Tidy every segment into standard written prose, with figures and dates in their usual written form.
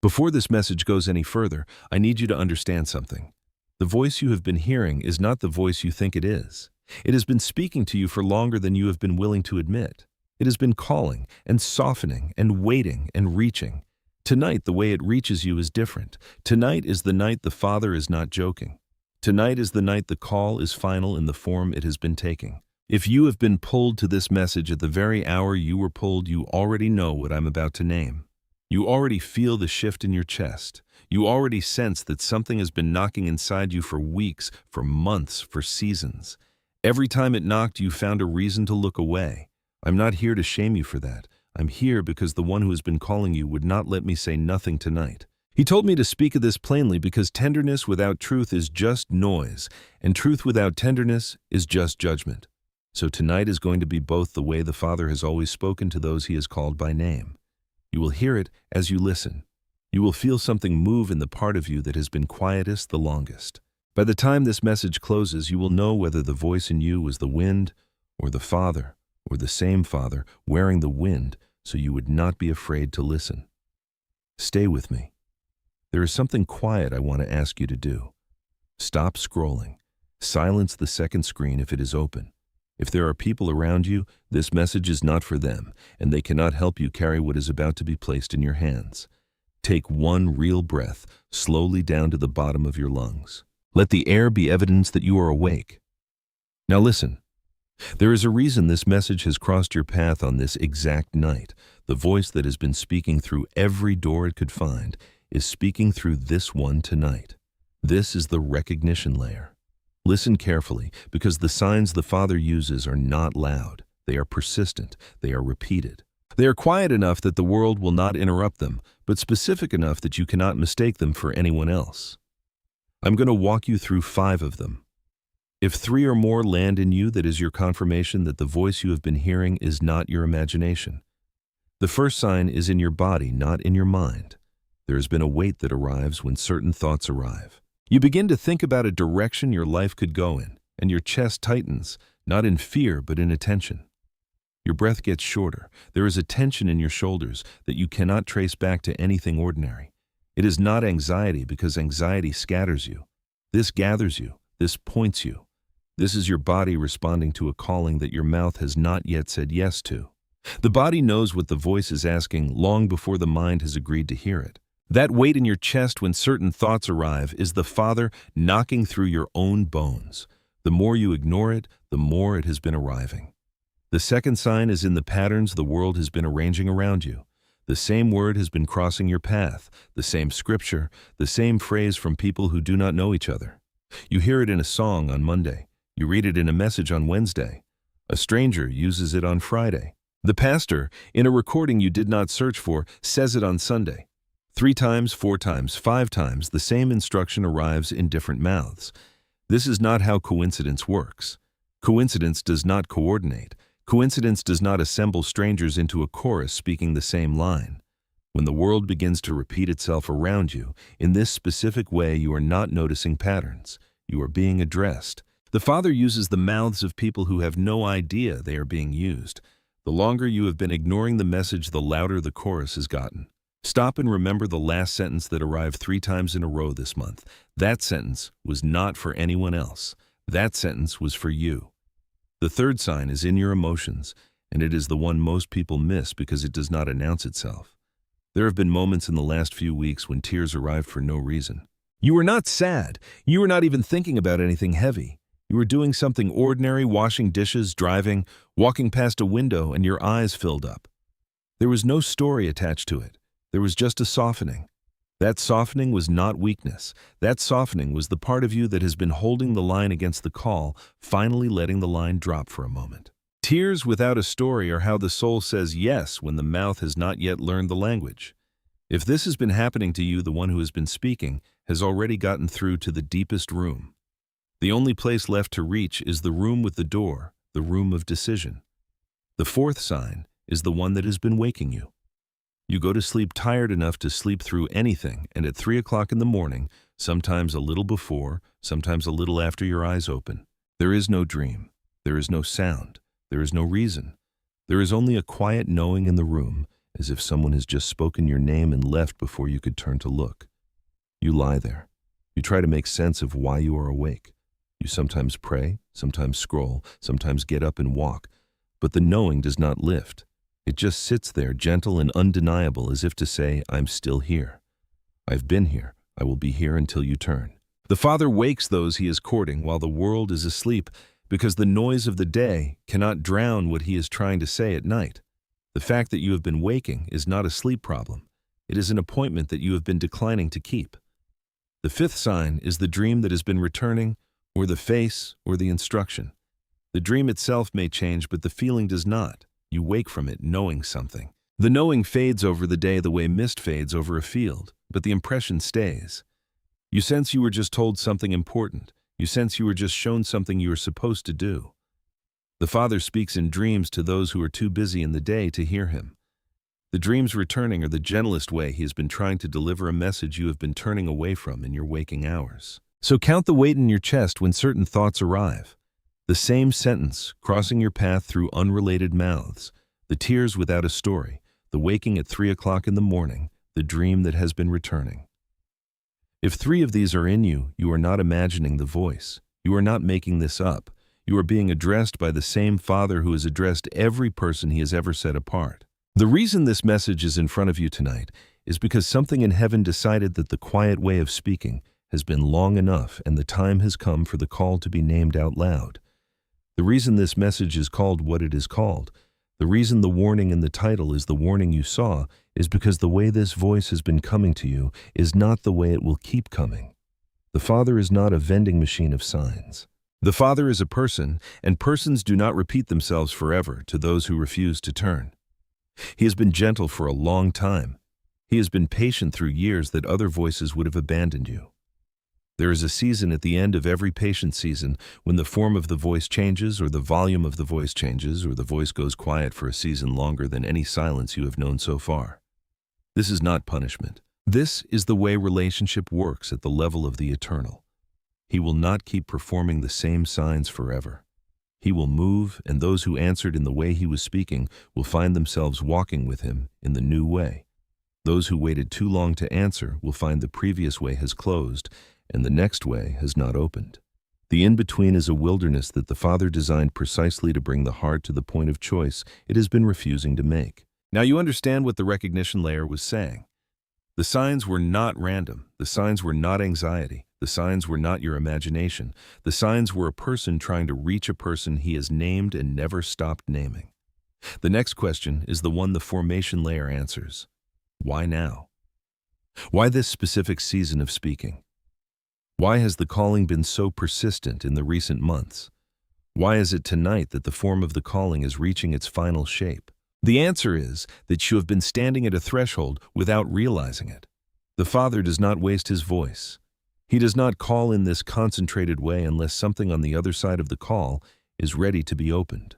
Before this message goes any further, I need you to understand something. The voice you have been hearing is not the voice you think it is. It has been speaking to you for longer than you have been willing to admit. It has been calling and softening and waiting and reaching. Tonight, the way it reaches you is different. Tonight is the night the Father is not joking. Tonight is the night the call is final in the form it has been taking. If you have been pulled to this message at the very hour you were pulled, you already know what I'm about to name. You already feel the shift in your chest. You already sense that something has been knocking inside you for weeks, for months, for seasons. Every time it knocked, you found a reason to look away. I'm not here to shame you for that. I'm here because the one who has been calling you would not let me say nothing tonight. He told me to speak of this plainly because tenderness without truth is just noise, and truth without tenderness is just judgment. So tonight is going to be both the way the Father has always spoken to those he has called by name. You will hear it as you listen. You will feel something move in the part of you that has been quietest the longest. By the time this message closes, you will know whether the voice in you was the wind or the Father, or the same Father wearing the wind, so you would not be afraid to listen. Stay with me. There is something quiet I want to ask you to do. Stop scrolling. Silence the second screen if it is open. If there are people around you, this message is not for them, and they cannot help you carry what is about to be placed in your hands. Take one real breath, slowly down to the bottom of your lungs. Let the air be evidence that you are awake. Now listen. There is a reason this message has crossed your path on this exact night. The voice that has been speaking through every door it could find is speaking through this one tonight. This is the recognition layer. Listen carefully, because the signs the Father uses are not loud. They are persistent. They are repeated. They are quiet enough that the world will not interrupt them, but specific enough that you cannot mistake them for anyone else. I'm going to walk you through 5 of them. If 3 or more land in you, that is your confirmation that the voice you have been hearing is not your imagination. The first sign is in your body, not in your mind. There has been a weight that arrives when certain thoughts arrive. You begin to think about a direction your life could go in, and your chest tightens, not in fear but in attention. Your breath gets shorter. There is a tension in your shoulders that you cannot trace back to anything ordinary. It is not anxiety, because anxiety scatters you. This gathers you. This points you. This is your body responding to a calling that your mouth has not yet said yes to. The body knows what the voice is asking long before the mind has agreed to hear it. That weight in your chest when certain thoughts arrive is the Father knocking through your own bones. The more you ignore it, the more it has been arriving. The second sign is in the patterns the world has been arranging around you. The same word has been crossing your path, the same scripture, the same phrase from people who do not know each other. You hear it in a song on Monday. You read it in a message on Wednesday. A stranger uses it on Friday. The pastor, in a recording you did not search for, says it on Sunday. 3 times, 4 times, 5 times, the same instruction arrives in different mouths. This is not how coincidence works. Coincidence does not coordinate. Coincidence does not assemble strangers into a chorus speaking the same line. When the world begins to repeat itself around you, in this specific way, you are not noticing patterns. You are being addressed. The Father uses the mouths of people who have no idea they are being used. The longer you have been ignoring the message, the louder the chorus has gotten. Stop and remember the last sentence that arrived 3 times in a row this month. That sentence was not for anyone else. That sentence was for you. The third sign is in your emotions, and it is the one most people miss because it does not announce itself. There have been moments in the last few weeks when tears arrived for no reason. You were not sad. You were not even thinking about anything heavy. You were doing something ordinary, washing dishes, driving, walking past a window, and your eyes filled up. There was no story attached to it. There was just a softening. That softening was not weakness. That softening was the part of you that has been holding the line against the call, finally letting the line drop for a moment. Tears without a story are how the soul says yes when the mouth has not yet learned the language. If this has been happening to you, the one who has been speaking has already gotten through to the deepest room. The only place left to reach is the room with the door, the room of decision. The fourth sign is the one that has been waking you. You go to sleep tired enough to sleep through anything, and at 3 o'clock in the morning, sometimes a little before, sometimes a little after your eyes open, there is no dream, there is no sound, there is no reason. There is only a quiet knowing in the room, as if someone has just spoken your name and left before you could turn to look. You lie there. You try to make sense of why you are awake. You sometimes pray, sometimes scroll, sometimes get up and walk, but the knowing does not lift. It just sits there, gentle and undeniable, as if to say, I'm still here. I've been here. I will be here until you turn. The Father wakes those he is courting while the world is asleep, because the noise of the day cannot drown what he is trying to say at night. The fact that you have been waking is not a sleep problem. It is an appointment that you have been declining to keep. The fifth sign is the dream that has been returning, or the face, or the instruction. The dream itself may change, but the feeling does not. You wake from it knowing something. The knowing fades over the day the way mist fades over a field, but the impression stays. You sense you were just told something important. You sense you were just shown something you are supposed to do. The Father speaks in dreams to those who are too busy in the day to hear him. The dreams returning are the gentlest way he has been trying to deliver a message you have been turning away from in your waking hours. So count the weight in your chest when certain thoughts arrive. The same sentence crossing your path through unrelated mouths, the tears without a story, the waking at 3 o'clock in the morning, the dream that has been returning. If 3 of these are in you, you are not imagining the voice. You are not making this up. You are being addressed by the same Father who has addressed every person he has ever set apart. The reason this message is in front of you tonight is because something in heaven decided that the quiet way of speaking has been long enough and the time has come for the call to be named out loud. The reason this message is called what it is called, the reason the warning in the title is the warning you saw, is because the way this voice has been coming to you is not the way it will keep coming. The Father is not a vending machine of signs. The Father is a person, and persons do not repeat themselves forever to those who refuse to turn. He has been gentle for a long time. He has been patient through years that other voices would have abandoned you. There is a season at the end of every patient season when the form of the voice changes, or the volume of the voice changes, or the voice goes quiet for a season longer than any silence you have known so far. This is not punishment. This is the way relationship works at the level of the eternal. He will not keep performing the same signs forever. He will move, and those who answered in the way he was speaking will find themselves walking with him in the new way. Those who waited too long to answer will find the previous way has closed, and the next way has not opened. The in-between is a wilderness that the Father designed precisely to bring the heart to the point of choice it has been refusing to make. Now you understand what the recognition layer was saying. The signs were not random. The signs were not anxiety. The signs were not your imagination. The signs were a person trying to reach a person he has named and never stopped naming. The next question is the one the formation layer answers. Why now? Why this specific season of speaking? Why has the calling been so persistent in the recent months? Why is it tonight that the form of the calling is reaching its final shape? The answer is that you have been standing at a threshold without realizing it. The Father does not waste his voice. He does not call in this concentrated way unless something on the other side of the call is ready to be opened.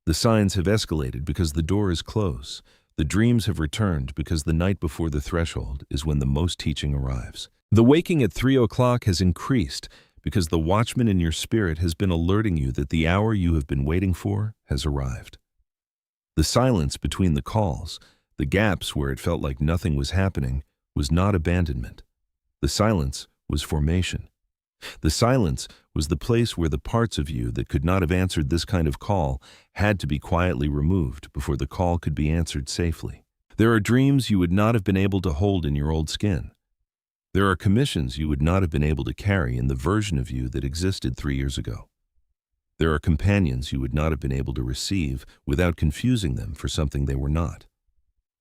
The signs have escalated because the door is closed. The dreams have returned because the night before the threshold is when the most teaching arrives. The waking at 3 o'clock has increased because the watchman in your spirit has been alerting you that the hour you have been waiting for has arrived. The silence between the calls, the gaps where it felt like nothing was happening, was not abandonment. The silence was formation. The silence was the place where the parts of you that could not have answered this kind of call had to be quietly removed before the call could be answered safely. There are dreams you would not have been able to hold in your old skin. There are commissions you would not have been able to carry in the version of you that existed 3 years ago. There are companions you would not have been able to receive without confusing them for something they were not.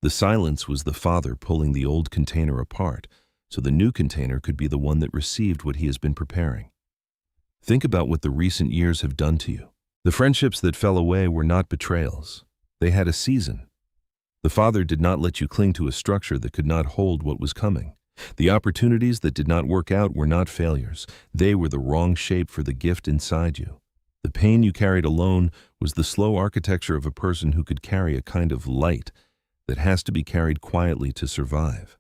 The silence was the Father pulling the old container apart, so the new container could be the one that received what he has been preparing. Think about what the recent years have done to you. The friendships that fell away were not betrayals. They had a season. The Father did not let you cling to a structure that could not hold what was coming. The opportunities that did not work out were not failures. They were the wrong shape for the gift inside you. The pain you carried alone was the slow architecture of a person who could carry a kind of light that has to be carried quietly to survive.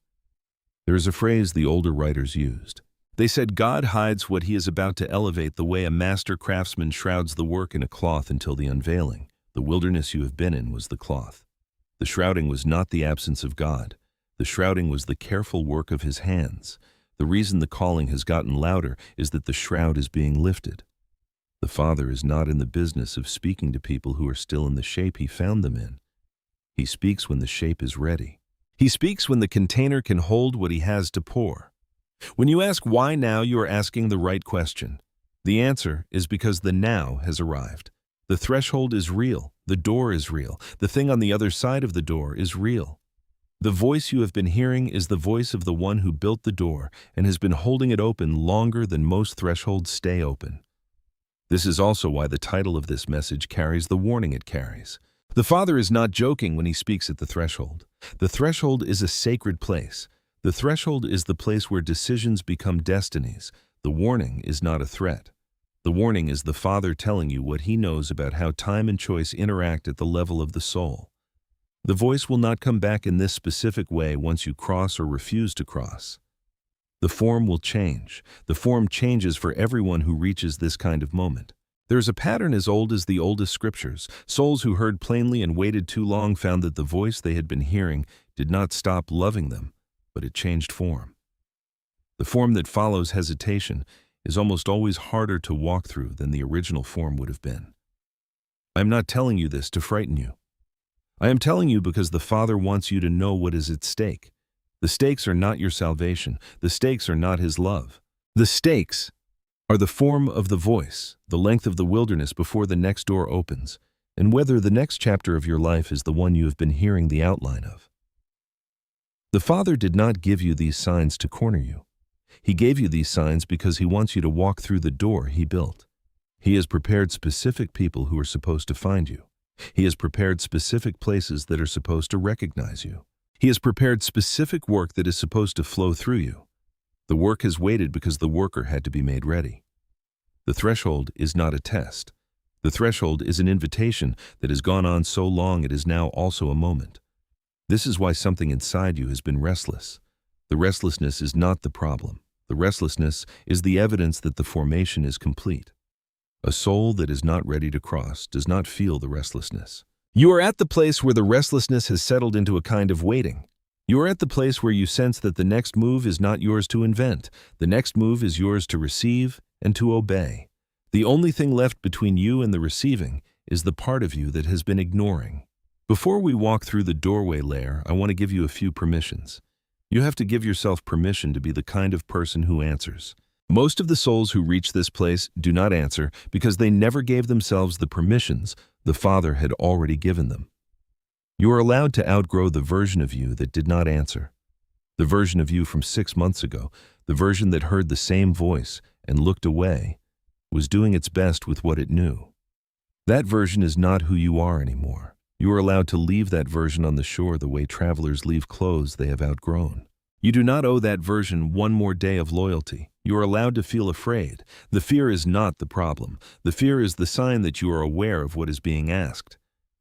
There is a phrase the older writers used. They said God hides what he is about to elevate the way a master craftsman shrouds the work in a cloth until the unveiling. The wilderness you have been in was the cloth. The shrouding was not the absence of God. The shrouding was the careful work of his hands. The reason the calling has gotten louder is that the shroud is being lifted. The Father is not in the business of speaking to people who are still in the shape he found them in. He speaks when the shape is ready. He speaks when the container can hold what he has to pour. When you ask why now, you are asking the right question. The answer is because the now has arrived. The threshold is real. The door is real. The thing on the other side of the door is real. The voice you have been hearing is the voice of the one who built the door and has been holding it open longer than most thresholds stay open. This is also why the title of this message carries the warning it carries. The Father is not joking when he speaks at the threshold. The threshold is a sacred place. The threshold is the place where decisions become destinies. The warning is not a threat. The warning is the Father telling you what he knows about how time and choice interact at the level of the soul. The voice will not come back in this specific way once you cross or refuse to cross. The form will change. The form changes for everyone who reaches this kind of moment. There is a pattern as old as the oldest scriptures. Souls who heard plainly and waited too long found that the voice they had been hearing did not stop loving them, but it changed form. The form that follows hesitation is almost always harder to walk through than the original form would have been. I am not telling you this to frighten you. I am telling you because the Father wants you to know what is at stake. The stakes are not your salvation. The stakes are not his love. The stakes are the form of the voice, the length of the wilderness before the next door opens, and whether the next chapter of your life is the one you have been hearing the outline of. The Father did not give you these signs to corner you. He gave you these signs because he wants you to walk through the door he built. He has prepared specific people who are supposed to find you. He has prepared specific places that are supposed to recognize you. He has prepared specific work that is supposed to flow through you. The work has waited because the worker had to be made ready. The threshold is not a test. The threshold is an invitation that has gone on so long it is now also a moment. This is why something inside you has been restless. The restlessness is not the problem. The restlessness is the evidence that the formation is complete. A soul that is not ready to cross does not feel the restlessness. You are at the place where the restlessness has settled into a kind of waiting. You are at the place where you sense that the next move is not yours to invent. The next move is yours to receive and to obey. The only thing left between you and the receiving is the part of you that has been ignoring. Before we walk through the doorway layer, I want to give you a few permissions. You have to give yourself permission to be the kind of person who answers. Most of the souls who reach this place do not answer because they never gave themselves the permissions the Father had already given them. You are allowed to outgrow the version of you that did not answer. The version of you from 6 months ago, the version that heard the same voice and looked away, was doing its best with what it knew. That version is not who you are anymore. You are allowed to leave that version on the shore the way travelers leave clothes they have outgrown. You do not owe that version one more day of loyalty. You are allowed to feel afraid. The fear is not the problem. The fear is the sign that you are aware of what is being asked.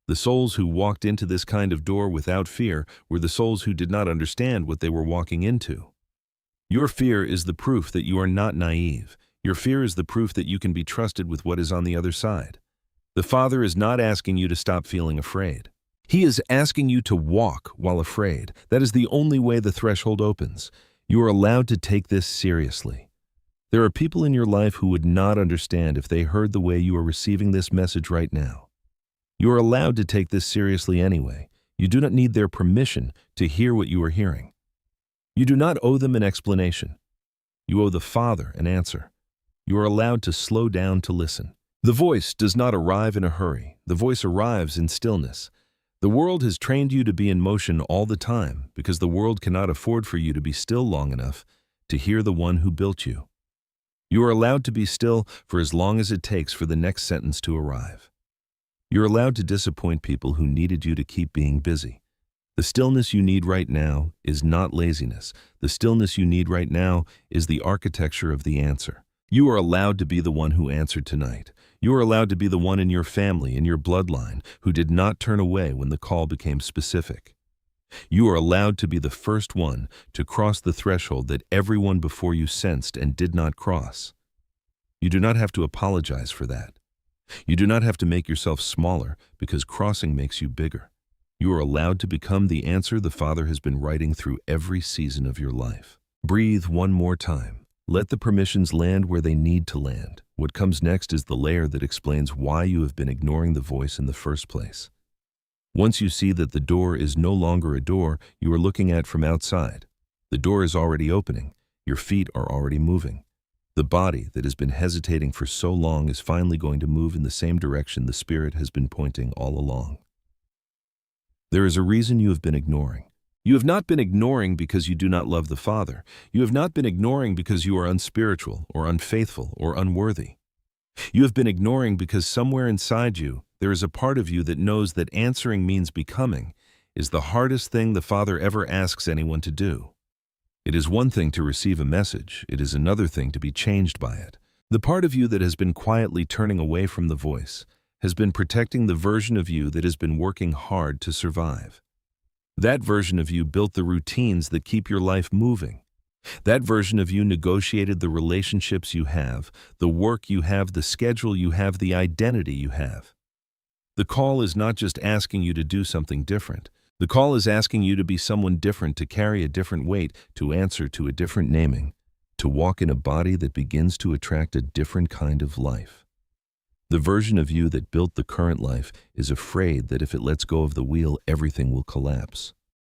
The souls who walked into this kind of door without fear were the souls who did not understand what they were walking into. Your fear is the proof that you are not naive. Your fear is the proof that you can be trusted with what is on the other side. The Father is not asking you to stop feeling afraid. He is asking you to walk while afraid. That is the only way the threshold opens. You are allowed to take this seriously. There are people in your life who would not understand if they heard the way you are receiving this message right now. You are allowed to take this seriously anyway. You do not need their permission to hear what you are hearing. You do not owe them an explanation. You owe the Father an answer. You are allowed to slow down to listen. The voice does not arrive in a hurry. The voice arrives in stillness. The world has trained you to be in motion all the time because the world cannot afford for you to be still long enough to hear the one who built you. You are allowed to be still for as long as it takes for the next sentence to arrive. You're allowed to disappoint people who needed you to keep being busy. The stillness you need right now is not laziness. The stillness you need right now is the architecture of the answer. You are allowed to be the one who answered tonight. You are allowed to be the one in your family, in your bloodline, who did not turn away when the call became specific. You are allowed to be the first one to cross the threshold that everyone before you sensed and did not cross. You do not have to apologize for that. You do not have to make yourself smaller because crossing makes you bigger. You are allowed to become the answer the Father has been writing through every season of your life. Breathe one more time. Let the permissions land where they need to land. What comes next is the layer that explains why you have been ignoring the voice in the first place. Once you see that the door is no longer a door you are looking at from outside, the door is already opening, your feet are already moving. The body that has been hesitating for so long is finally going to move in the same direction the Spirit has been pointing all along. There is a reason you have been ignoring. You have not been ignoring because you do not love the Father. You have not been ignoring because you are unspiritual or unfaithful or unworthy. You have been ignoring because somewhere inside you, there is a part of you that knows that answering means becoming is the hardest thing the Father ever asks anyone to do. It is one thing to receive a message, it is another thing to be changed by it. The part of you that has been quietly turning away from the voice has been protecting the version of you that has been working hard to survive. That version of you built the routines that keep your life moving. That version of you negotiated the relationships you have, the work you have, the schedule you have, the identity you have. The call is not just asking you to do something different. The call is asking you to be someone different, to carry a different weight, to answer to a different naming, to walk in a body that begins to attract a different kind of life. The version of you that built the current life is afraid that if it lets go of the wheel, everything will collapse.